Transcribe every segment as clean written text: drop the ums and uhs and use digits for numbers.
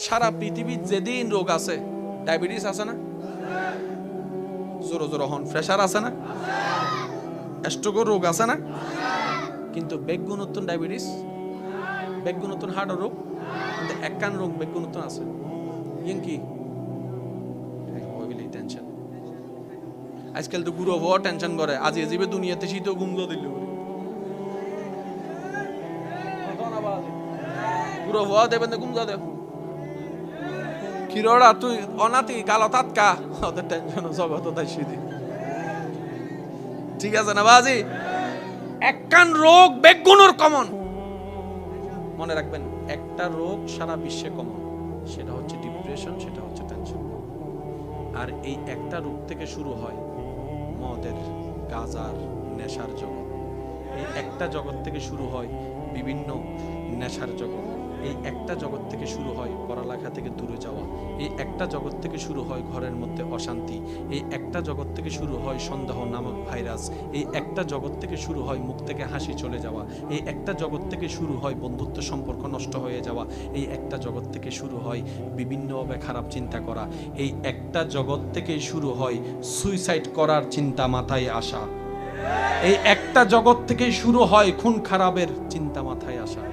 সারা পৃথিবীর যেদিন রোগ আছে, ডায়াবেটিস আছে না, জোরো জোরো হন, প্রেশার আছে না, স্ট্রোকের রোগ আছে না, কিন্তু বেগুনত্তন ডায়াবেটিস, বেগুনত্তন হার্টের রোগ, কিন্তু একখান রোগ বেগুনত্তন আছে। ইন কি টেনশন আজকাল তো গুরু হওয়া টেনশন করে, আজ এজিবে দুনিয়াতে শীত গুমজ দিল গুরু হওয়া দেবেন গুমজা দেব কিরোড়া তুই অনাতি কালো তাৎকা ওদের টেনশন জগত তাই সিদি। ঠিক আছে না বাজি? একখান রোগ বেগুনের কমন, মনে রাখবেন একটা রোগ সারা বিশ্বে কমন, সেটা হচ্ছে ডিপ্রেশন, সেটা হচ্ছে টেনশন। আর এই একটা রোগ থেকে শুরু হয় মদের, গাঁজার, নেশার জগৎ। এই একটা জগৎ থেকে শুরু হয় বিভিন্ন নেশার জগৎ। এই একটা জগৎ থেকে শুরু হয় পড়ালেখা থেকে দূরে যাওয়া। এই একটা জগৎ থেকে শুরু হয় ঘরের মধ্যে অশান্তি। এই একটা জগৎ থেকে শুরু হয় সন্দেহ নামক ভাইরাস। এই একটা জগৎ থেকে শুরু হয় মুখ থেকে হাসি চলে যাওয়া। এই একটা জগৎ থেকে শুরু হয় বন্ধুত্ব সম্পর্ক নষ্ট হয়ে যাওয়া। এই একটা জগৎ থেকে শুরু হয় বিভিন্নভাবে খারাপ চিন্তা করা। এই একটা জগৎ থেকে শুরু হয় সুইসাইড করার চিন্তা মাথায় আসা। এই একটা জগৎ থেকে শুরু হয় খুন খারাপের চিন্তা মাথায় আসা।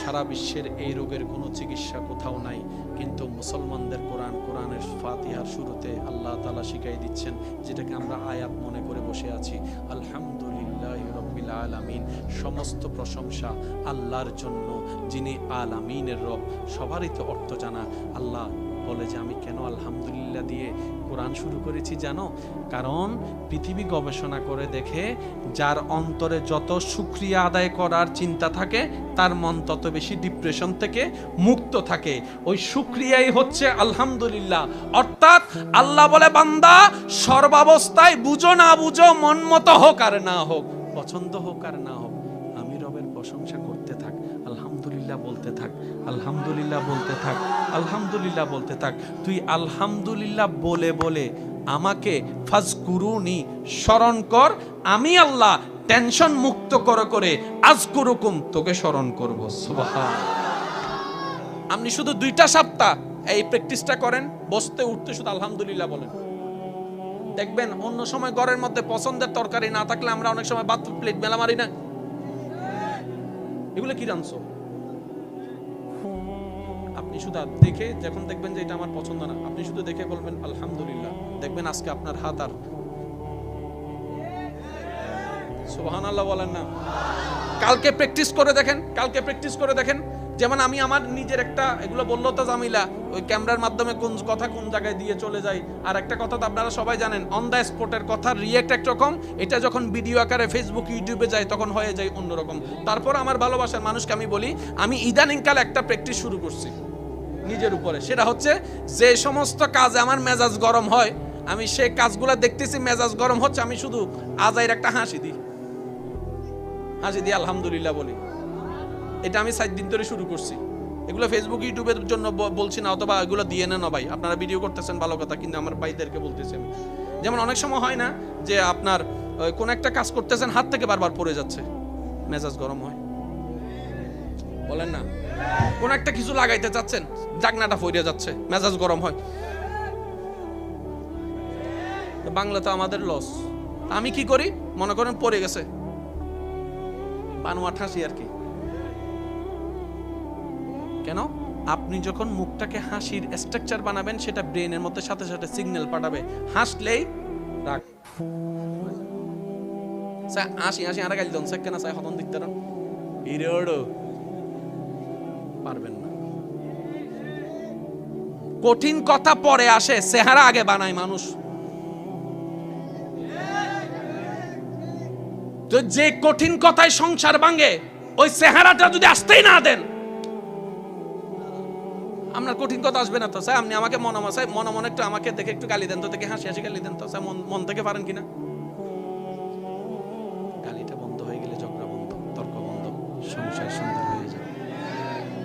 সারা বিশ্বের এই রোগের কোনো চিকিৎসা কোথাও নাই, কিন্তু মুসলমানদের কোরআনের ফাতিহার শুরুতে আল্লাহ তাআলা শিখাই দিচ্ছেন, যেটাকে আমরা আয়াত মনে করে বসে আছি, আলহামদুলিল্লাহি রাব্বিল আলামিন। সমস্ত প্রশংসা আল্লাহর জন্য, যিনি আলামিনের রব। সবারই তো অর্থ জানা। আল্লাহ বলে যে আমি কেন আলহামদুলিল্লাহ দিয়ে কোরআন শুরু করেছি জানো? কারণ পৃথিবী গবেষণা করে দেখে যার অন্তরে যত শুকরিয়া আদায় করার চিন্তা থাকে তার মন তত বেশি ডিপ্রেশন থেকে মুক্ত থাকে। ওই শুকরিয়াই হচ্ছে আলহামদুলিল্লাহ। অর্থাৎ আল্লাহ বলে বান্দা সর্বাবস্থায় বুঝো না বুঝো, মন মতো হোক আর না হোক, পছন্দ হোক আর না হোক, আমি রবের প্রশংসা করতে থাক, আলহামদুলিল্লাহ বলতে থাক, আলহামদুলিল্লাহ বলতে থাক, আলহামদুলিল্লাহ বলতে থাক। তুই আলহামদুলিল্লাহ বলে বলে আমাকে ফাজকুরুনি স্মরণ কর, আমি আল্লাহ টেনশন মুক্ত করে করে আজকুরুকুম তোকে স্মরণ করব। সুবহান। আপনি শুধু 2টা সপ্তাহ এই প্র্যাকটিসটা করেন, বসতে উঠতে শুধু আলহামদুলিল্লাহ বলেন, দেখবেন অন্য সময় ঘরের মধ্যে পছন্দের তরকারি না থাকলে আমরা অনেক সময় ভাত প্লেট মেলা মারি না, এগুলো কি রানছো? আপনি শুধু দেখে যখন দেখবেন যে এটা আমার পছন্দ না, আপনি শুধু দেখে বলবেন আলহামদুলিল্লাহ, দেখবেন আজকে আপনার হাত আর সুবহানাল্লাহ বলেন না। কালকে প্র্যাকটিস করে দেখেন, কালকে প্র্যাকটিস করে দেখেন। যেমন আমি আমার নিজের একটা, এগুলো বললো তো জামিলা, ওই ক্যামেরার মাধ্যমে কোন কথা কোন জায়গায় দিয়ে চলে যায়। আর একটা কথা তো আপনারা সবাই জানেন, অন দ্য স্পটের কথা রিয়েক্ট একরকম, এটা যখন ভিডিও আকারে ফেসবুক ইউটিউবে যায় তখন হয়ে যায় অন্যরকম। তারপর আমার ভালোবাসার মানুষকে আমি বলি, আমি ইদানিংকাল একটা প্র্যাকটিস শুরু করছি নিজের উপরে। সেটা হচ্ছে যে সমস্ত কাজে আমার মেজাজ গরম হয়, আমি সেই কাজগুলো দেখতেছি মেজাজ গরম হচ্ছে, আমি শুধু আজাইর একটা হাসি দিই, হাসি দিয়ে আলহামদুলিল্লাহ বলি। এটা আমি 7 দিন ধরে শুরু করছি। এগুলো ফেসবুক ইউটিউবের জন্য বলছি না, অথবা এগুলো দিয়ে নেন ভাই, আপনারা ভিডিও করতেছেন ভালো কথা, কিন্তু আমার ভাইদেরকে বলতেছেন। যেমন অনেক সময় হয় না যে আপনার কোন একটা কাজ করতেছেন, হাত থেকে বারবার পড়ে যাচ্ছে, মেজাজ গরম হয়, বলেন না? কোন একটা কিছু লাগাইতে চাচ্ছেন, জাগনাটা ফইরে যাচ্ছে, মেজাজ গরম হয়। বাংলা তো আমাদের লস। আমি কি করি, মনে করেন পড়ে গেছে, বানোয়া ঠাসি আর কি। কেন? আপনি যখন মুখটাকে হাসির স্ট্রাকচার বানাবেন, সেটা ব্রেনের মধ্যে সাথে সাথে সিগন্যাল পাঠাবে, হাসলেই রাগ। হাসি হাসি আর গাইল দন সেকেন্ড আছে হতন দিতে ইরেড়ো পারবেন না। কঠিন কথা পরে আসে, চেহারা আগে বানায় মানুষ। তো যে কঠিন কথায় সংসার ভাঙে, ওই চেহারাটা যদি আসতেই না দেন, আপনার কঠিন কথা আসবে না। তো স্যার আপনি আমাকে মনে মনে একটু আমাকে দেখে একটু গালি দেন তো, দেখে হাসি হাসি গালি দেন তো, স্যার মন থেকে পারেন কিনা? গালিটা বন্ধ হয়ে গেলে ঝগড়া বন্ধ, তর্ক বন্ধ, সংসার সুন্দর হয়ে যাবে।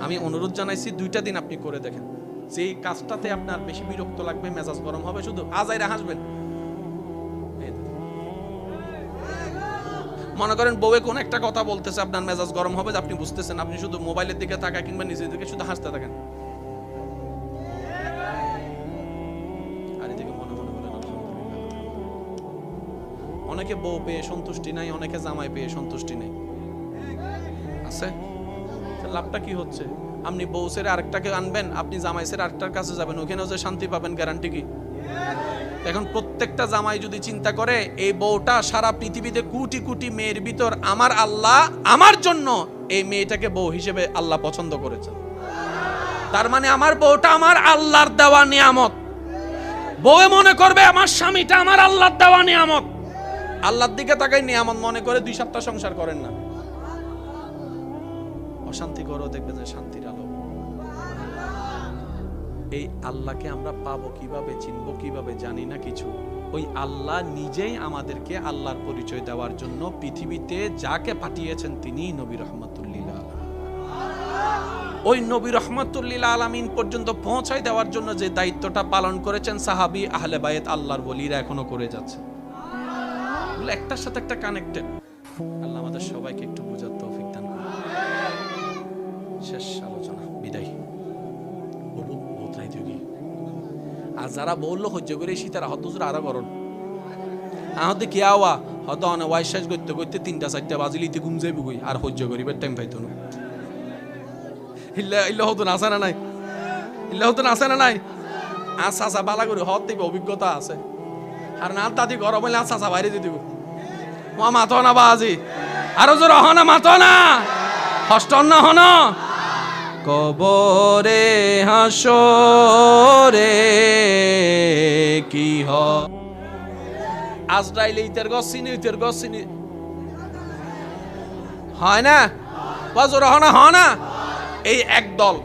আমি অনুরোধ জানাইছি 2টা দিন আপনি করে দেখেন, যেই কাজটাতে আপনার বেশি বিরক্ত লাগবে, মেজাজ গরম হবে, শুধু আজাইরা হাসবেন। মনে করেন বউয়ে কোন একটা কথা বলতেছে, আপনার মেজাজ গরম হবে, আপনি বুঝতেছেন, আপনি শুধু মোবাইলের দিকে তাকায় কিংবা নিজের দিকে শুধু হাসতে থাকেন। অনেকে বউ পেয়ে সন্তুষ্টি নাই, অনেকে জামাই পেয়ে সন্তুষ্টি নেই, আছে? লাভটা কি হচ্ছে? আপনি বউ ছেড়ে আরেকটাকে আনবেন, আপনি জামাই ছেড়ে আরেকটার কাছে যাবেন, ওখানেও যে শান্তি পাবেন গ্যারান্টি কি? এখন প্রত্যেকটা জামাই যদি চিন্তা করে এই বউটা সারা পৃথিবীতে কোটি কোটি মেয়ের ভিতর আমার আল্লাহ আমার জন্য এই মেয়েটাকে বউ হিসেবে আল্লাহ পছন্দ করেছেন, তার মানে আমার বউটা আমার আল্লাহর দেওয়া নিয়ামত। বউ মনে করবে আমার স্বামীটা আমার আল্লাহর দেওয়া নিয়ামত, আল্লাহর দিকে তাকাই নিয়ামত মনে করে 2 সপ্তাহ সংসার করেন না, অশান্তি করো, দেখবেন যে শান্তির আলো। এই আল্লাহকে আমরা পাবো কিভাবে, চিনবো কিভাবে, জানি না কিছু। ওই আল্লাহ নিজেই আমাদেরকে আল্লাহর পরিচয় দেওয়ার জন্য পৃথিবীতে যাকে পাঠিয়েছেন তিনি নবী রহমাতুল লিল আলামিন। ওই নবী রহমাতুল লিল আলামিন পর্যন্ত পৌঁছায় দেওয়ার জন্য যে দায়িত্বটা পালন করেছেন সাহাবী আহলে বাইত আল্লাহর ওলিরা এখনো করে যাচ্ছে, এগুলো একটার সাথে একটা কানেক্টেড। আল্লাহ আমাদের সবাইকে একটু বোঝার তৌফিক দান করুন। শেষ আলোচনা, বিদায়। আর যারা বললো সহ্য করে শীতের হতুজুর আরো গরম আহতে কি আওয়া হয়তো অনেক ওয়াইশ্বাস করতে করতে 3টা-4টা বাজিলিতে ঘুম যাইব কই, আর সহ্য করিবার টাইম পাইতো না। ইল্লা হতো না, আছে না নাই? ইল্লা হতো না, আছে না নাই? আর চাচা বালা করে হত দিবে, অভিজ্ঞতা আছে। আর না দাদি গরম হইলে আর চাচা বাইরে দিয়ে দিব, মাতো না বাজি আরো জোর হনা, মাতো না হষ্ট না হন কবরে হাসরে কি আজরাইল ইতের গছ চিনি, ইতের গছ চিনি হয় না, বাজর হনা হয় না। এই এক দল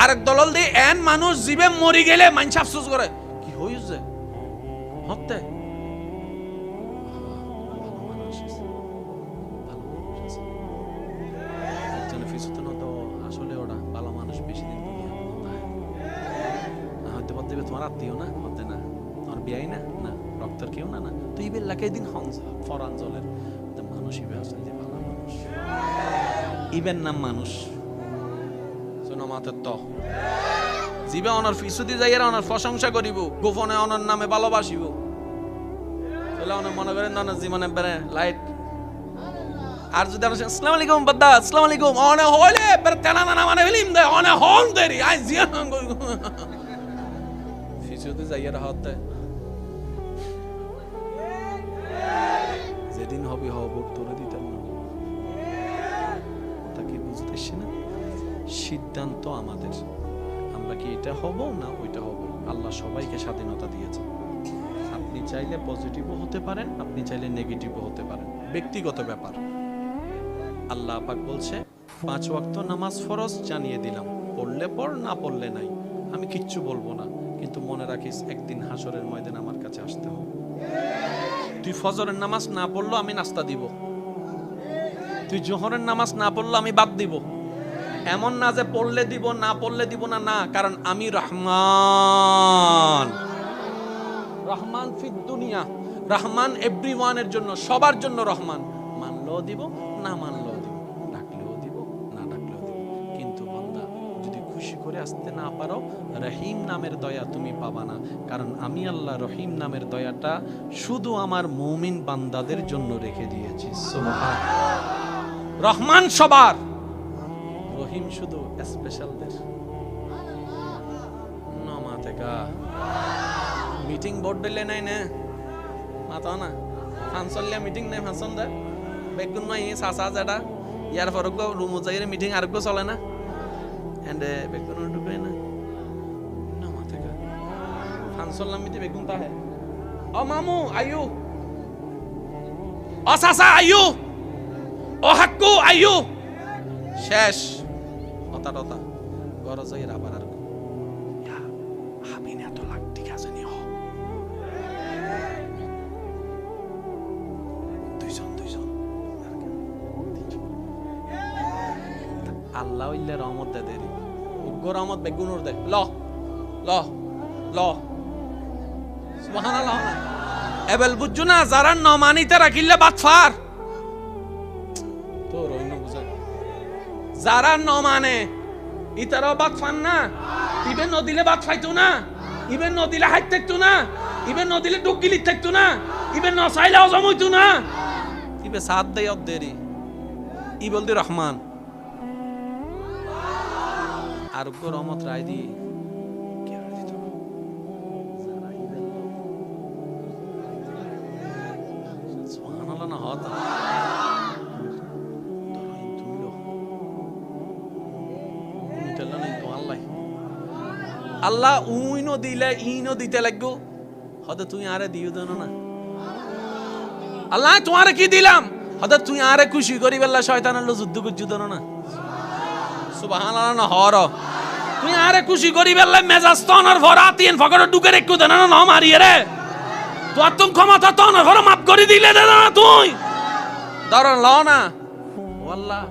আরেক দল দিয়ে এন মানুষ জীবে মরি গেলে মানুষ আফসোস করে কি হইছে হতে আসলে ওরা ভালো মানুষ বেশি দিন হয়তো দেবে, তোমার আত্মীয় না হতে না, তোমার বিয়াই না না রক্তের কেউ না না, তো ইবের লাগাই দিন ফরাঞ্চলের মানুষ ইবে আসলে যে ভালো মানুষ, ইবের নাম মানুষ মাতের তো জীবে অনার ফিসুদি যাইয়া অনার প্রশংসা করিব, গোপনে অনার নামে ভালোবাসিব, তাহলে অনেক মনে করেন না জীবনে বেড়ে লাইট। আর যদি আমরা আসসালামু আলাইকুম বাদা, আসসালামু আলাইকুম অনে হইলে বের তেনা না মানে ফিল্ম দে অনে হন দেরি আই জিয়া ফিসুদি যাইয়া হতে যেদিন হবে হব তোরে দিতাম না, তা কি বুঝতেছি না? সিদ্ধান্ত আমাদের, আমরা কি এটা হব না ওইটা হব। আল্লাহ সবাইকে স্বাধীনতা দিয়েছে, আপনি চাইলে পজিটিভও হতে পারেন, আপনি চাইলে নেগেটিভও হতে পারেন, ব্যক্তিগত ব্যাপার। আল্লাহ পাক বলছে 5 ওয়াক্ত নামাজ ফরজ জানিয়ে দিলাম, পড়লে পড় না পড়লে নাই, আমি কিচ্ছু বলবো না, কিন্তু মনে রাখিস একদিন হাসরের ময়দানে আমার কাছে আসতে হবে। তুই ফজরের নামাজ না পড়লো আমি নাস্তা দিব, তুই জোহরের নামাজ না পড়লো আমি বাদ দিব, এমন না যে পড়লে দিব না পড়লে দিব না, না, কারণ আমি রহমান, রহমান ফিদ দুনিয়া, রহমান এভরিওয়ানের জন্য, সবার জন্য রহমান, মানলেও দিব না মানলেও দিব, ডাকলেও দিব না ডাকলেও দিব। কিন্তু বান্দা যদি খুশি করে আসতে না পারো, রহিম নামের দয়া তুমি পাবা না, কারণ আমি আল্লাহ রহিম নামের দয়াটা শুধু আমার মুমিন বান্দাদের জন্য রেখে দিয়েছি। সুবহান। রহমান সবার, রহিম শুধু স্পেশালদের। মিটিং বোর্ড দিলে নাই না মাথা না ফাংশনলিয়া মিটিং নাই, ফাংশন দে বেগুন নয় সাসা যেটা ইয়ার ফরক রুম যাই মিটিং আর গো চলে না এন্ড বেগুন ঢুকে না না মাথা কা ফাংশন মিটি বেগুন তা হে ও মামু আয়ু ও সাসা আয়ু ও হাক্কু আয়ু শেষ ওটা ওটা ঘর যাই আবার আর আমি না তো লাগ ঠিক আছে নি হ দুইজন আল্লাহ ইল্লা রহমত দে দেরি উগ্র রহমত বেগুনুর দে ল ল ল সুবহানাল্লাহ। এবেল বুঝছো না যারা নমানিতে রাখিলে বাতফার তো রইন বুঝা যারা নমানে ইতারাও বাতফান না, ইবেন নদিলে বাত ফাইতো না, ইবেন নদিলে হাইট থাকতো না, ইবেন নদিলে ডুকিলি থাকতো না, ইবে নসাইলাও জমইতু না ইবে সাত দেই অদ্দেরি ই বলদি রহমান আর গো রহমত রায় দি কে আর দিত যারা ইবে সুবহানাল্লাহ না হতা আল্লাহ উইনো দিলে ইনো দিতে লাগবো হয়তো তুই আরে দিও দেন না আল্লাহ তোমারে কি দিলাম হয়তো তুই আরে খুশি করি বেলা শয়তানের লো যুদ্ধ করছু দেন না সুবহানাল্লাহ না হর তুই আরে খুশি করি বেলা মেজাজ তনার ভরা তিন ফকড় ঢুকে রেখু দেন না মারিয়ে রে তো তুমি ক্ষমতা তনার ভরা মাফ করে দিলে দেন না তুই ধরন লও না আল্লাহ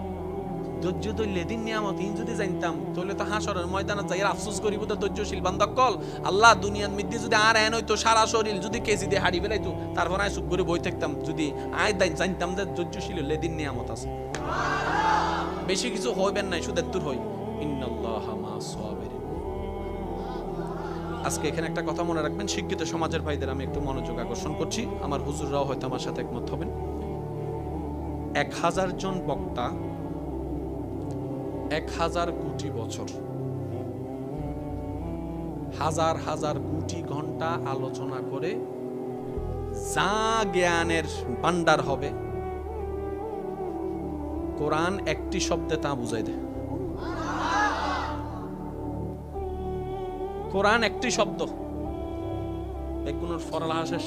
ধৈর্য ধরলে দিন নিয়ামত ইন যদি জানতাম তাহলে তো হাসরের ময়দানে যাই আফসোস করিব তো ধৈর্যশীল বান্দা কল আল্লাহ দুনিয়ার মধ্যে যদি আর এন হইতো সারা শরীর যদি কেজি দিয়ে হাড়ি ফেলাইতো তারপর আয় চুপ করে বই থাকতাম যদি আয় জানতাম যে ধৈর্যশীল হলে দিন নিয়ামত আছে বেশি কিছু হইবেন নাই শুধু দূর হই ইন্নাল্লাহা মা'আস সাবিরিন। আজকে এখানে একটা কথা মনে রাখবেন, শিক্ষিত সমাজের ভাইদের আমি একটু মনোযোগ আকর্ষণ করছি, আমার হুজুররাও হয়তো আমার সাথে একমত হবেন। 1000 জন বক্তা 1000 কোটি বছর হাজার হাজার কোটি ঘন্টা আলোচনা করে যা জ্ঞানের ভান্ডার হবে কোরআন একটি শব্দে তা বুঝাই দেয়। কোরআন একটি শব্দ বেগুনের ফরলা শেষ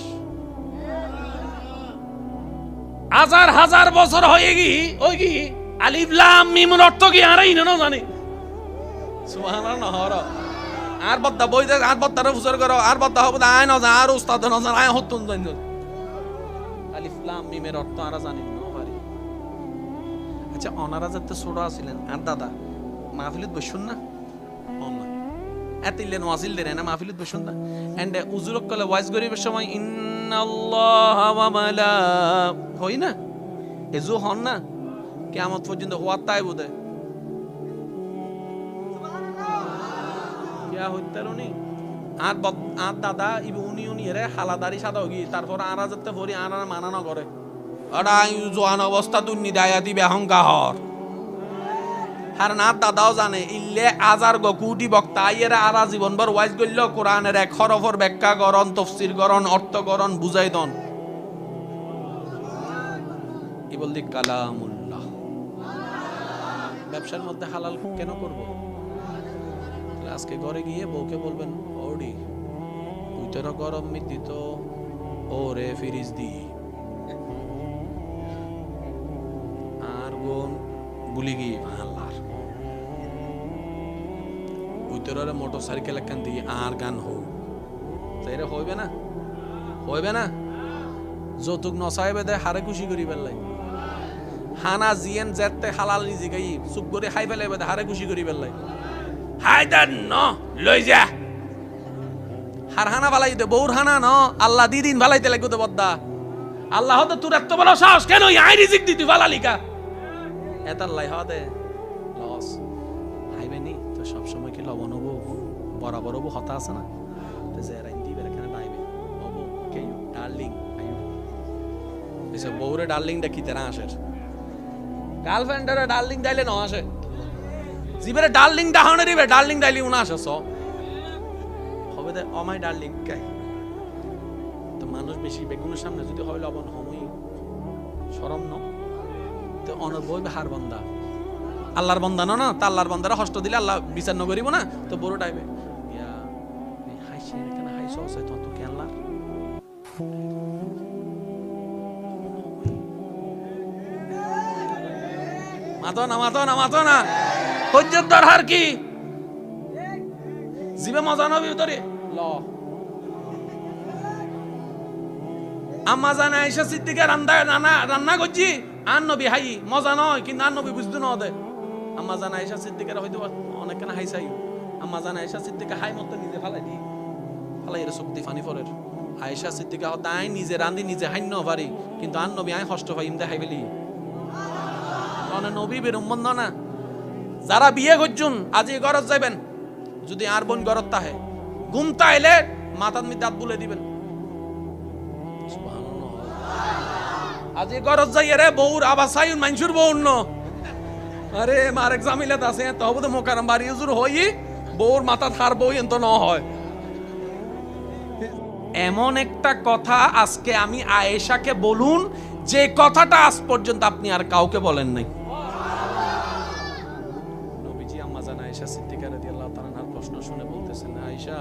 হাজার হাজার বছর হয়ে গিয়ে ওই কি আলিফ লাম মিম এর অর্থ কি আরাই না জানি সুবহানাল্লাহ হর আর বদ্দা বইতে আর বদ্দারে ফুসর করো আর বদ্দা হবে আয় না আর উস্তাদ না জান আয় হতুন জান আলিফ লাম মিম এর অর্থ আরা জানি না পারি। আচ্ছা ওনারা যাতে ছোট ছিলেন আর দাদা মাহফিলত বসুন না না এতিলেন ওয়াজিল দেন না মাহফিলত বসুন না এন্ড উজুরক কলে ওয়াজ গরিবের সময় ইন্নাল্লাহা ওয়া মালা হই না এজু হন না কিয়ামত পর্যন্ত হওয়ার তাই বোধ কিয়া হইতারনি আর আর দাদা ইবু উনি এরে হালাদারি সাদা হগি তারপর আরা যেতে পরি আর মানা না করে আড়া জোয়ান অবস্থা দুর্নি দায়া দিবে অহংকার আর না দাদাও জানে ইল্লে আজার গো কোটি বক্তা আইয়েরা আরা জীবনভর ওয়াজ গইল কোরআনের এক হরফর ব্যাখ্যা করন তাফসীর করন অর্থ করন বুঝাই দন ই বলদি কালামুল্লাহ। ব্যবসার মধ্যে হালাল কেন করব? আজকে ঘরে গিয়ে বউকে বলবেন ওডি উইতের গরম মিদি তো ওরে ফ্রিজ দি আর গুন বুলি গি আল্লাহর উইতের মোটরসাইকেল একখান দিয়ে আর গান হোক তাইরে হইবে না হইবে না যৌতুক নসাইবে দে হারে খুশি করি বেলাই হানা জিয়েন যেতে হালাল রিজি গাই চুপ করে খাই ফেলাইবে দে হারে খুশি করি বেলাই হাই দেন ন লই যা হার হানা বালাই দে বউর হানা ন আল্লাহ দিদিন বালাইতে লাগবে তো বদ্দা আল্লাহ তো তোর এত বড় সাহস কেন আই রিজিক দিতি বালালিকা এতাল্লাই হদে লস হাইবে নি তো সব সময় কি লবণ হবো বরাবর হবো হতা আছে না তো যে রাইন দিবে এখানে ডাইবে হবো কে ইউ ডার্লিং আইউ এসে বউরে ডার্লিং ডাকি তেরা আসে গার্লফ্রেন্ডের ডার্লিং ডাইলে ন আসে জিবেরে ডার্লিং ডাহনে রিবে ডার্লিং ডাইলি উনা আসে সব হবে দে ও মাই ডার্লিং কাই তো মানুষ বেশি বেগুনের সামনে যদি হয় লবণ হমই শরম ন তো অনবই হার বান্দা আল্লাহর বান্দা না তা আল্লাহর বান্দারা কষ্ট দিলে আল্লাহ বিচার ন করিব না তো বড় টাইবে ইয়া হাইছে এখানে হাইছো আছে তো কি আল্লাহ মাতো না হজ্জত দরহার কি জিবে মজা নবি ধরে ল আম্মা জানা আয়েশা সিদ্দিকা রান্না করছি আর নবী হাই মজা নয় কিন্তু আর নবী বুঝতো না ওদের আম্মা জানা আয়েশা সিদ্দিকার হয়তো অনেক কেন হাই চাই আম্মা জানা আয়েশা সিদ্দিকা হাই মতো নিজে ফালাই দি ফালাই এর শক্তি ফানি ফরের আয়েশা সিদ্দিকা তাই নিজে রান্ধি নিজে হাইন্য পারি কিন্তু আর নবী আই কষ্ট পাই ইমদে হাই বেলি নবী বের উম্মত না যারা বিয়ে করছুন আজি গরজ যাবেন যদি আর বোন গরজ তাহে ঘুমতা এলে মাথার মধ্যে দাঁত বুলে দিবেন সুবহানাল্লাহ আজি গরজ যাই রে বউর আবাসাই মানসুর বউ ন আরে মারেক জামিলাত আছে তবে তো মোকারম বাড়ি হুজুর হই বউর মাথা থার বউ এত ন হয়। এমন একটা কথা আজকে আমি আয়েশাকে বলুন যে কথাটা আজ পর্যন্ত আপনি আর কাউকে বলেন নাই। নবীজি আম্মা জান আয়েশা সিদ্দিকা রাদিয়াল্লাহু তাআলার প্রশ্ন শুনে বলতেছেন, আয়েশা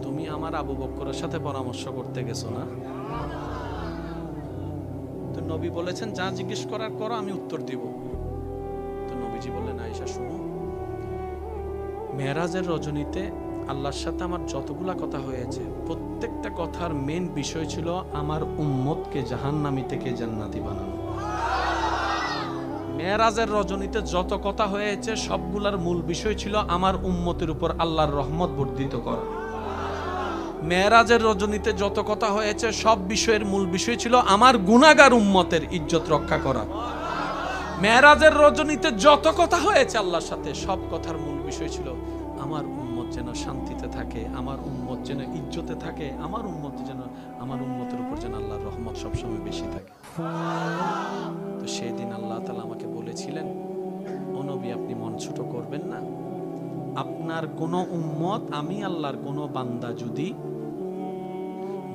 তুমি আমার আবু বকরের সাথে পরামর্শ করতে গেছো না? তো নবী বলেছেন যা জিজ্ঞেস করার করো, আমি উত্তর দিব। তো নবীজি বললেন, আয়েশা শুনো, মেরাজের রজনীতে আল্লাহর সাথে আমার যতগুলা কথা হয়েছে প্রত্যেকটা কথার মেন বিষয় ছিল আমার উম্মতকে জাহান্নামী থেকে জান্নাতি বানানো। মেরাজের রজনীতে যত কথা হয়েছে সবগুলার মূল বিষয় ছিল আমার উম্মতের উপর আল্লাহর রহমত বর্ধিত করা। মেরাজের রজনীতে যত কথা হয়েছে সব বিষয়ের মূল বিষয় ছিল আমার গুনাহগার উম্মতের ইজ্জত রক্ষা করা। মেরাজের রজনীতে যত কথা হয়েছে আল্লাহর সাথে সব কথার মূল বিষয় ছিল আমার উম্মত যেন শান্তিতে থাকে, আমার উম্মত যেন ইজ্জতে থাকে, আমার উম্মত যেন আমার উম্মতের উপর যেন আল্লাহর রহমত সবসময় বেশি থাকে। তো সেই দিন আল্লাহ তাআলা আমাকে বলেছিলেন, ও নবী আপনি মন ছোট করবেন না, আপনার কোন উম্মত আমি আল্লাহর কোন বান্দা যদি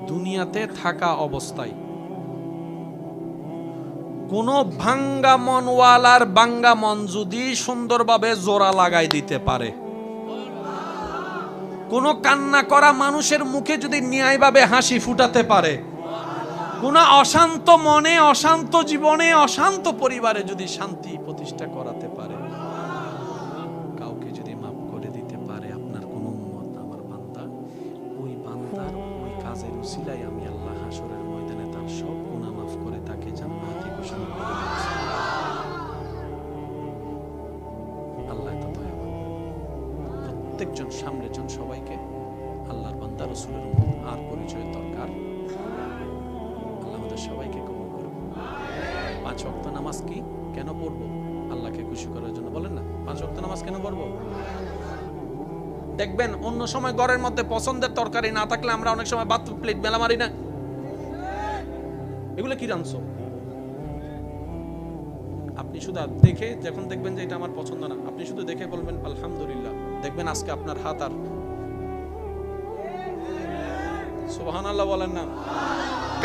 দুনিয়াতে থাকা অবস্থায় কোন ভাঙ্গা মনওয়ালার ভাঙ্গা মন যদি সুন্দরভাবে জোড়া লাগাই দিতে পারে, কোন কান্না করা মানুষের মুখে যদি ন্যায়ভাবে হাসি ফুটাতে পারে, কোন অশান্ত মনে অশান্ত জীবনে অশান্ত পরিবারে যদি শান্তি প্রতিষ্ঠা করাতে পারে, কাউকে যদি মাফ করে দিতে পারে আপনার কোন উম্মত আমার বান্দা, ওই বান্দার ওই কাজের উসিলায় আমি আল্লাহ হাসরের ময়দানে তার সব গুনাহ মাফ করে তাকে জান্নাতি ঘোষণা করে দিয়েছি। আল্লাহ এত দয়াবান, প্রত্যেকজন সামনের জন সবাইকে আল্লাহর বান্দা রাসূলের উম্মত আর পরিচয়ের দরকার। আল্লাহ আমাদের সবাইকে কবুল করুন। 5 ওয়াক্ত নামাজ কি কেন পড়বো? আল্লাহকে খুশি করার জন্য। বলেন না 5 ওয়াক্ত নামাজ কেন পড়বো? দেখবেন অন্য সময় ঘরের মধ্যে পছন্দের তরকারি না থাকলে আমরা অনেক সময় ভাত প্লেট মেলা মারি না। এগুলো কি রাঁধছো? আপনি শুধু দেখে যখন দেখবেন যে এটা আমার পছন্দ না, আপনি শুধু দেখে বলবেন আলহামদুলিল্লাহ, দেখবেন আজকে আপনার হাত আর সুবহানাল্লাহ বলেন না।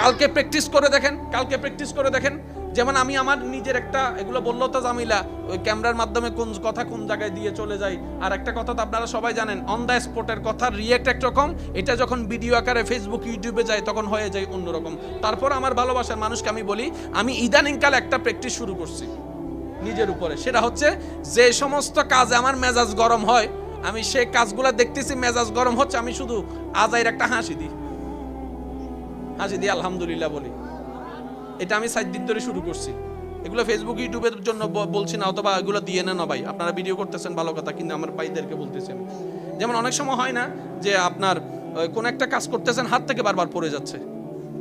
কালকে প্র্যাকটিস করে দেখেন, কালকে প্র্যাকটিস করে দেখেন। যেমন আমি আমার নিজের একটা, এগুলো বললো তো জামিলা, ওই ক্যামেরার মাধ্যমে কোন কথা কোন জায়গায় দিয়ে চলে যায়। আর একটা কথা তো আপনারা সবাই জানেন, অন দ্য স্পটের কথা রিয়েক্ট একরকম, এটা যখন ভিডিও আকারে ফেসবুক ইউটিউবে যায় তখন হয়ে যায় অন্যরকম। তারপর আমার ভালোবাসার মানুষকে আমি বলি, আমি ইদানিংকাল একটা প্র্যাকটিস শুরু করছি নিজের উপরে। সেটা হচ্ছে যে সমস্ত কাজে আমার মেজাজ গরম হয়, আমি সেই কাজগুলো দেখতেছি মেজাজ গরম হচ্ছে, আমি শুধু আজাইর একটা হাসি দিই, হাসি দিয়ে আলহামদুলিল্লাহ বলি। এটা আমি 7 দিন ধরে শুরু করছি। এগুলো ফেসবুক ইউটিউবের জন্য বলছি না, অথবা এগুলো দিয়ে নেন না ভাই, আপনারা ভিডিও করতেছেন ভালো কথা, কিন্তু আমার ভাইদেরকে বলতেছেন। যেমন অনেক সময় হয় না যে আপনার কোন একটা কাজ করতেছেন, হাত থেকে বারবার পড়ে যাচ্ছে,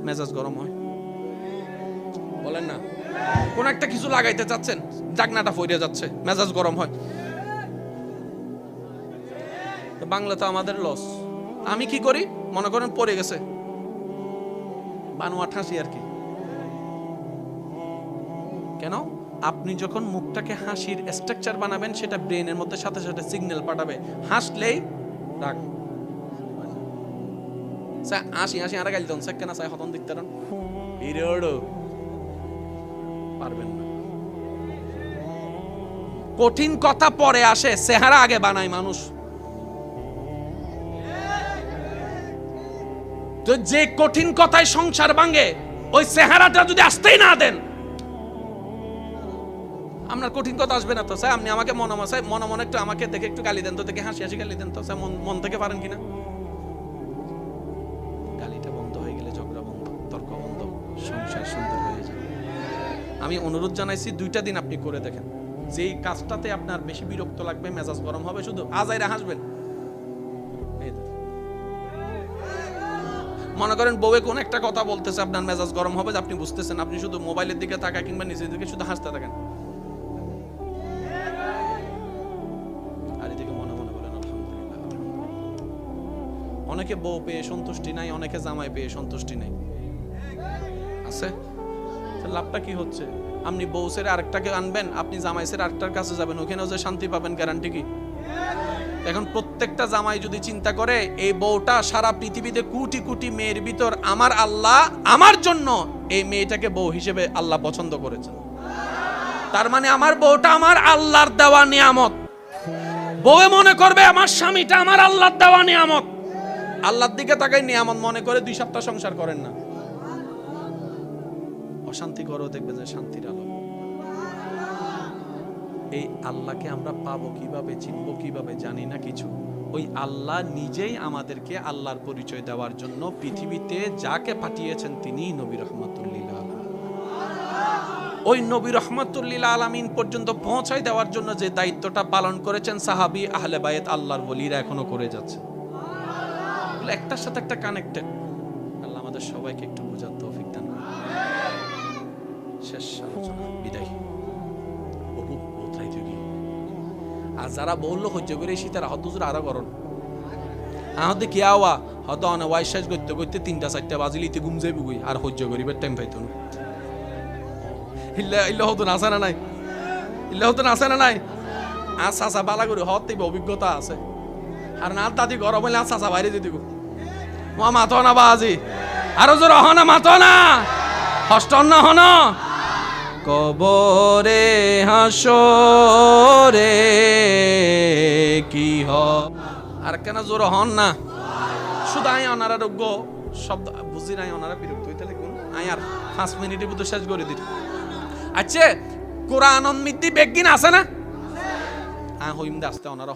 মেজাজ গরম হয়। বলেন না, কোন একটা কিছু লাগাইতে চাচ্ছেন, জাগনাটা ফইরে যাচ্ছে, মেজাজ গরম হয়। তো বাংলা তো আমাদের লস। আমি কি করি, মনে করেন পড়ে গেছে, বানোয়াট হাসি আর কি। কেন? আপনি যখন মুখটাকে হাসির স্ট্রাকচার বানাবেন, সেটা ব্রেনের মধ্যে সাথে সাথে সিগন্যাল পাঠাবে, হাসলেই রাগ। হাসি হাসি আর গাইল দন সেকেন্ড আছে হতন দেখতে রান বিরড় পারবেন না। কঠিন কথা পরে আসে, চেহারা আগে বানায় মানুষ। তো যে কঠিন কথায় সংসার ভাঙে, ওই চেহারাটা যদি আসতেই না দেন, আপনার কঠিন কথা আসবে না। তো স্যার আপনি আমাকে মনে মনে একটু আমাকে দেখে একটু গালি দেন তো, দেখে হাসি হাসি গালি দেন তো, স্যার মন থেকে পারেন কিনা? গালিটা বন্ধ হয়ে গেলে ঝগড়া বন্ধ, তর্ক বন্ধ, সংসার সুন্দর হয়ে যাবে। আমি অনুরোধ জানাইছি 2টা দিন আপনি করে দেখেন, যেই কাজটাতে আপনার বেশি বিরক্ত লাগবে, মেজাজ গরম হবে, শুধু আজাইরা হাসবেন। মনে করেন বউয়ে কোন একটা কথা বলতেছে, আপনার মেজাজ গরম হবে, আপনি বুঝতেছেন, আপনি শুধু মোবাইলের দিকে তাকায় কিংবা নিচের দিকে শুধু হাসতে থাকেন। আর এদিকে মনে মনে বলেন আলহামদুলিল্লাহ। অনেকে বউ পেয়ে সন্তুষ্টি নাই, অনেকে জামাই পেয়ে সন্তুষ্টি নাই। আছে? লাভটা কি হচ্ছে? আপনি বউ ছেড়ে আরেকটাকে আনবেন, আপনি জামাই ছেড়ে আরেকটার কাছে যাবেন, ওখানেও যে শান্তি পাবেন গ্যারান্টি কি? এখন প্রত্যেকটা জামাই যদি চিন্তা করে এই বউটা সারা পৃথিবীতে কোটি কোটি মেয়ের ভিতর আমার আল্লাহ আমার জন্য এই মেয়েটাকে বউ হিসেবে আল্লাহ পছন্দ করেছেন, তার মানে আমার বউটা আমার আল্লাহর দেওয়া নিয়ামত। বউয়ে মনে করবে আমার স্বামীটা আমার আল্লাহর দেওয়া নিয়ামত, আল্লাহর দিকে তাকাই নিয়ামত মনে করে 2 সপ্তাহ সংসার করেন না, অশান্তি করো, দেখবে যে শান্তির আলো। এই আল্লাহকে আমরা পাবো কিভাবে, চিনবো কিভাবে, জানি না কিছু। ওই আল্লাহ নিজেই আমাদেরকে আল্লাহর পরিচয় দেওয়ার জন্য পৃথিবীতে যাকে পাঠিয়েছেন তিনি নবী রহমাতুল লিল আলামিন। ওই নবী রহমাতুল লিল আলামিন পর্যন্ত পৌঁছায় দেওয়ার জন্য যে দায়িত্বটা পালন করেছেন সাহাবী আহলে বায়াত আল্লাহর ওলিরা এখনো করে যাচ্ছে, একটার সাথে একটা কানেক্টেড। আল্লাহ আমাদের সবাইকে একটু বোঝার তৌফিক দান করুন। শেষ আলোচনা, বিদায়। আর যারা বললো সহ্য করে শীতের আহত আরো গরম আহতে কি আওয়া হয়তো অনেক ওয়াইশ করতে করতে 3টা-4টা বাজিলে ইতে ঘুম যাইব গই, আর সহ্য করিবার টাইম পাইতো না। ইল্লা হতো না, আছে না নাই? ইল্লা হতো না, আছে না নাই? আর চাচা বালা করে হতে অভিজ্ঞতা আছে, আর না দাদি গরম হইলে আর চাচা বাইরে যেতে গো মাথো না বাজি, আরো জোর হন না, মাথো না, হস্ত না হন, কবরে হাসরে কি হ, আর কেন জোর হন না, শুধু আই অনারা রোগ্য শব্দ বুঝি নাই, অনারা বিরক্ত হইতে লাগুন, আই আর 5 মিনিটের ভিতর শেষ করে দিই। আচ্ছা কোরআন মিদ্দি বেগিন আছে না? হইম দে আসতে অনারা